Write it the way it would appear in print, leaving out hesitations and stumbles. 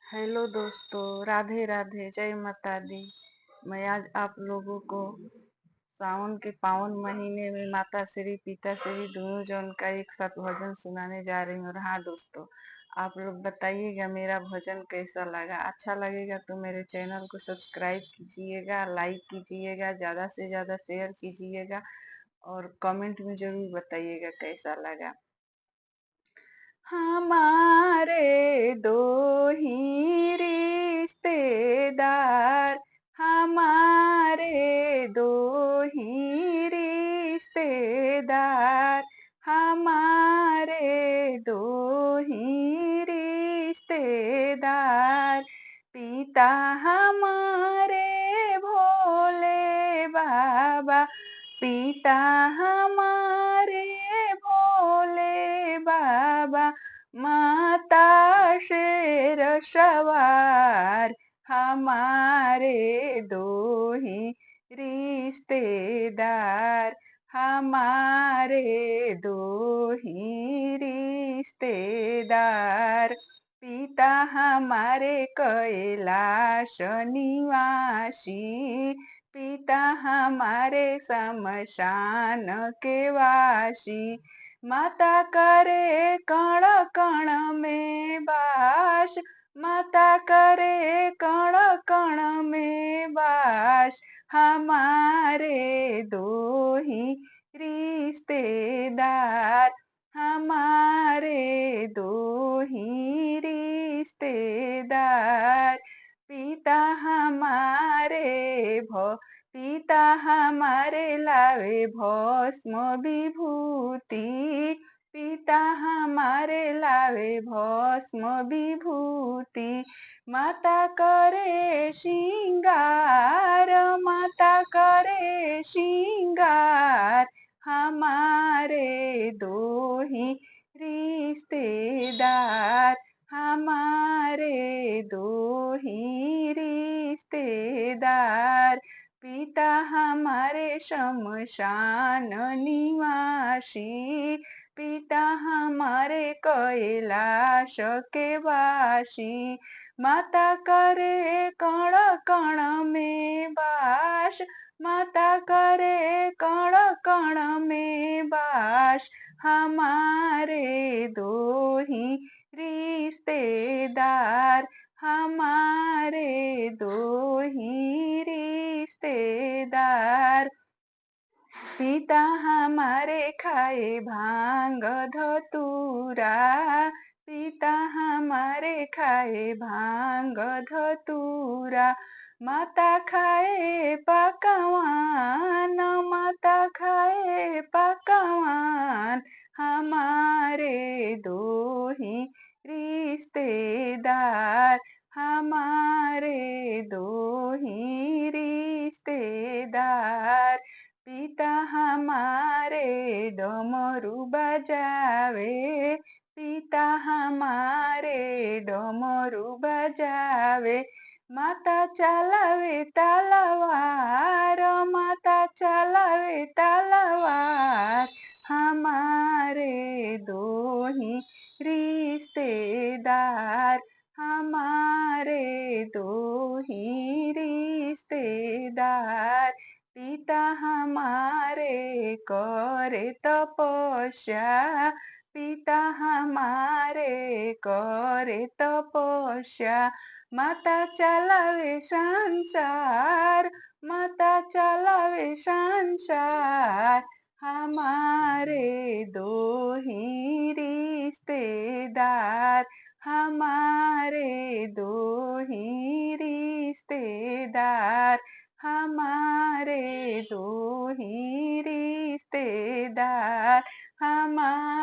Hello दोस्तों, राधे राधे, जय माता दी। मैं आज आप लोगों को सावन के पावन महीने में माता श्री पिता श्री दोनों जन का एक साथ भजन सुनाने जा रही हूँ। और हाँ दोस्तों, आप लोग बताइएगा मेरा भजन कैसा लगा। अच्छा लगेगा तो मेरे चैनल को सब्सक्राइब कीजिएगा, लाइक कीजिएगा, ज्यादा से ज्यादा शेयर कीजिएगा और कमेंट में जरूर बताइएगा कैसा लगा। हमारे दो ही रिश्तेदार, हमारे दो ही रिश्तेदार, हमारे दो ही रिश्तेदार। पिता हमारे भोले बाबा, पिता हमारे भोले बाबा, माता शेर सवार। हमारे दो ही रिश्तेदार, हमारे दो ही रिश्तेदार। पिता हमारे कैलाश निवासी, पिता हमारे शमशान के वासी। माता करे कण कण में वास, माता करे कण कण में वास। हमारे दो ही रिश्तेदार, हमारे दो ही रिश्तेदार। पिता हमारे पिता हमारे लावे भस्म विभूति, पिता हमारे लावे भस्म विभूति। माता करे श्रृंगार, माता करे श्रृंगार। हमारे दो ही रिश्तेदार, हमारे दो ही रिश्तेदार। पिता हमारे शमशान निवासी, पिता हमारे कैलाश के वासी। माता करे कण कण में वास, माता करे कण कण में वास। हमारे दो ही रिश्तेदार, हमारे दो ही रिश्तेदार। पिता हमारे खाए भांग धतूरा, पिता हमारे खाए भांग धतूरा। माता खाए पकवान, माता खाए पकवान। हमारे दो ही रिश्तेदार, हमारे दो ही रिश्तेदार। पिता हमारे डमरू बजावे, पिता हमारे डमरू बजावे। माता चलावे तलवार, माता चलावे तलवार। हमारे दो ही रिश्तेदार, हमारे दो ही रिश्तेदार। पिता हमारे करे तपस्या, पिता हमारे करे तपस्या। माता चलावे संसार, माता चलावे संसार। हमारे दो ही रिश्तेदार, हमारे दो ही रिश्तेदार, हमारे दो ही रिश्तेदार। हमारे